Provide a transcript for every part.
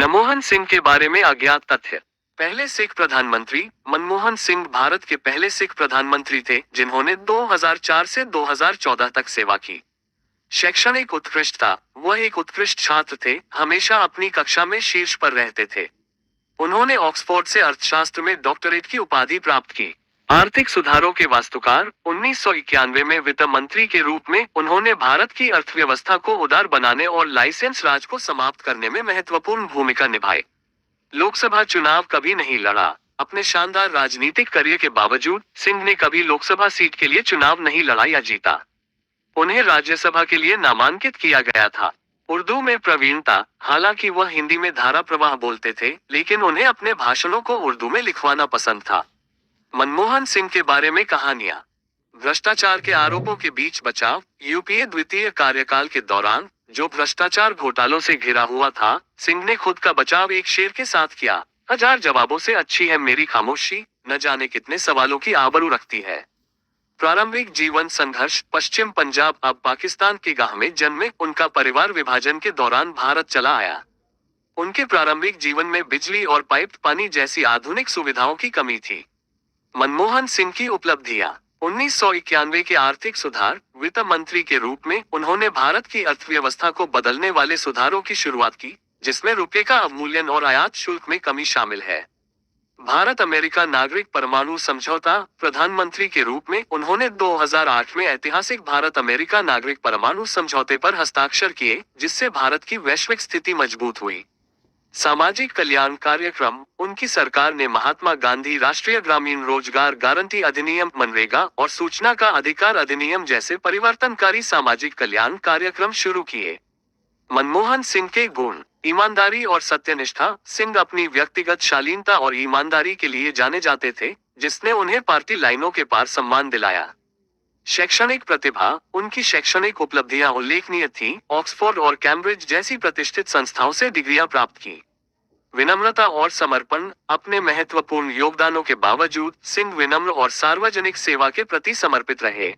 मनमोहन सिंह के बारे में अज्ञात तथ्य। पहले सिख प्रधानमंत्री मनमोहन सिंह भारत के पहले सिख प्रधानमंत्री थे जिन्होंने 2004 से 2014 तक सेवा की। शैक्षणिक उत्कृष्टता, वह एक उत्कृष्ट छात्र थे, हमेशा अपनी कक्षा में शीर्ष पर रहते थे। उन्होंने ऑक्सफोर्ड से अर्थशास्त्र में डॉक्टरेट की उपाधि प्राप्त की। आर्थिक सुधारों के वास्तुकार, 1991 में वित्त मंत्री के रूप में उन्होंने भारत की अर्थव्यवस्था को उदार बनाने और लाइसेंस राज को समाप्त करने में महत्वपूर्ण भूमिका निभाई। लोकसभा चुनाव कभी नहीं लड़ा। अपने शानदार राजनीतिक करियर के बावजूद सिंह ने कभी लोकसभा सीट के लिए चुनाव नहीं लड़ा या जीता। उन्हें राज्यसभा के लिए नामांकित किया गया था। उर्दू में प्रवीणता, हालांकि वह हिंदी में धारा प्रवाह बोलते थे, लेकिन उन्हें अपने भाषणों को उर्दू में लिखवाना पसंद था। मनमोहन सिंह के बारे में कहानियां। भ्रष्टाचार के आरोपों के बीच बचाव। यूपीए द्वितीय कार्यकाल के दौरान, जो भ्रष्टाचार घोटालों से घिरा हुआ था, सिंह ने खुद का बचाव एक शेर के साथ किया। हजार जवाबों से अच्छी है मेरी खामोशी, न जाने कितने सवालों की आबरू रखती है। प्रारंभिक जीवन संघर्ष। पश्चिम पंजाब अब पाकिस्तान की गाह में जन्मे, उनका परिवार विभाजन के दौरान भारत चला आया। उनके प्रारंभिक जीवन में बिजली और पाइप्ड पानी जैसी आधुनिक सुविधाओं की कमी थी। मनमोहन सिंह की उपलब्धियां। 1991 के आर्थिक सुधार। वित्त मंत्री के रूप में उन्होंने भारत की अर्थव्यवस्था को बदलने वाले सुधारों की शुरुआत की, जिसमें रुपये का अवमूल्यन और आयात शुल्क में कमी शामिल है। भारत अमेरिका नागरिक परमाणु समझौता। प्रधानमंत्री के रूप में उन्होंने 2008 में ऐतिहासिक भारत अमेरिका नागरिक परमाणु समझौते पर हस्ताक्षर किए, जिससे भारत की वैश्विक स्थिति मजबूत हुई। सामाजिक कल्याण कार्यक्रम। उनकी सरकार ने महात्मा गांधी राष्ट्रीय ग्रामीण रोजगार गारंटी अधिनियम मनरेगा और सूचना का अधिकार अधिनियम जैसे परिवर्तनकारी सामाजिक कल्याण कार्यक्रम शुरू किए। मनमोहन सिंह के गुण। ईमानदारी और सत्यनिष्ठा। सिंह अपनी व्यक्तिगत शालीनता और ईमानदारी के लिए जाने जाते थे, जिसने उन्हें पार्टी लाइनों के पार सम्मान दिलाया। शैक्षणिक प्रतिभा। उनकी शैक्षणिक उपलब्धियां उल्लेखनीय थीं, ऑक्सफोर्ड और कैम्ब्रिज जैसी प्रतिष्ठित संस्थाओं से डिग्रियां प्राप्त की। विनम्रता और समर्पण। अपने महत्वपूर्ण योगदानों के बावजूद सिंह विनम्र और सार्वजनिक सेवा के प्रति समर्पित रहे।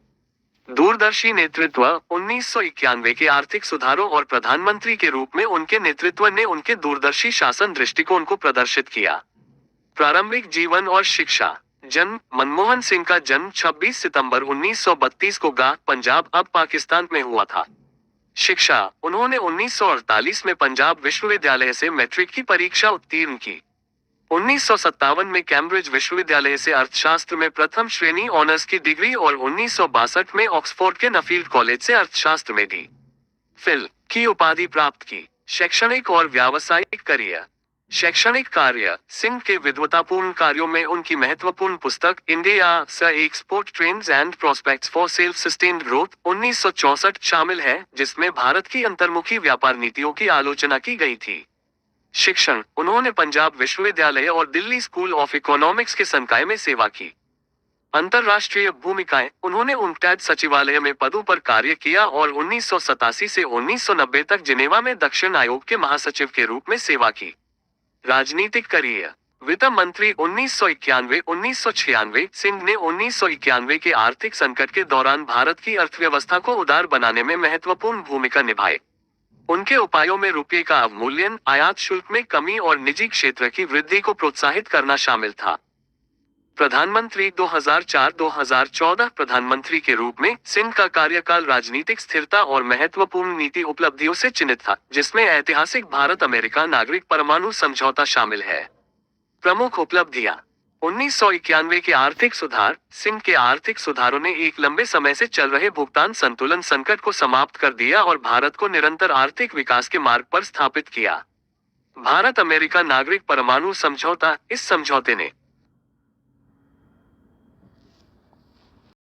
दूरदर्शी नेतृत्व। 1991 के आर्थिक सुधारों और प्रधानमंत्री के रूप में उनके नेतृत्व ने उनके दूरदर्शी शासन दृष्टिकोण को प्रदर्शित किया। प्रारंभिक जीवन और शिक्षा। जन्म। मनमोहन सिंह का जन्म 26 सितंबर 1932 को गाह, पंजाब अब पाकिस्तान में हुआ था। शिक्षा। उन्होंने 1948 में पंजाब विश्वविद्यालय से मैट्रिक की परीक्षा उत्तीर्ण की। 1957 में कैम्ब्रिज विश्वविद्यालय से अर्थशास्त्र में प्रथम श्रेणी ऑनर्स की डिग्री और 1962 में ऑक्सफोर्ड के नफील्ड कॉलेज से अर्थशास्त्र में डी.फिल की उपाधि प्राप्त की। शैक्षणिक और व्यावसायिक करियर। शैक्षणिक कार्य। सिंह के विद्वतापूर्ण कार्यों में उनकी महत्वपूर्ण पुस्तक India export trends and prospects for self sustained growth 1964 शामिल है, जिसमें भारत की अंतर्मुखी व्यापार नीतियों की आलोचना की गई थी। शिक्षण। उन्होंने पंजाब विश्वविद्यालय और दिल्ली स्कूल ऑफ इकोनॉमिक्स के संकाय में सेवा की। अंतरराष्ट्रीय भूमिकाएं। उन्होंने उनटैड सचिवालय में पदों पर कार्य किया और 1987 से 1990 तक जिनेवा में दक्षिण आयोग के महासचिव के रूप में सेवा की। राजनीतिक करियर। वित्त मंत्री 1991-1996। सिंह ने 1991 के आर्थिक संकट के दौरान भारत की अर्थव्यवस्था को उदार बनाने में महत्वपूर्ण भूमिका निभाई। उनके उपायों में रुपये का अवमूल्यन, आयात शुल्क में कमी और निजी क्षेत्र की वृद्धि को प्रोत्साहित करना शामिल था। प्रधानमंत्री 2004-2014। प्रधानमंत्री के रूप में सिंह का कार्यकाल राजनीतिक स्थिरता और महत्वपूर्ण नीति उपलब्धियों से चिन्हित था, जिसमें ऐतिहासिक भारत अमेरिका नागरिक परमाणु समझौता शामिल है। प्रमुख उपलब्धियां। 1991 के आर्थिक सुधार। सिंह के आर्थिक सुधारों ने एक लंबे समय से चल रहे भुगतान संतुलन संकट को समाप्त कर दिया और भारत को निरंतर आर्थिक विकास के मार्ग पर स्थापित किया। भारत अमेरिका नागरिक परमाणु समझौता। इस समझौते ने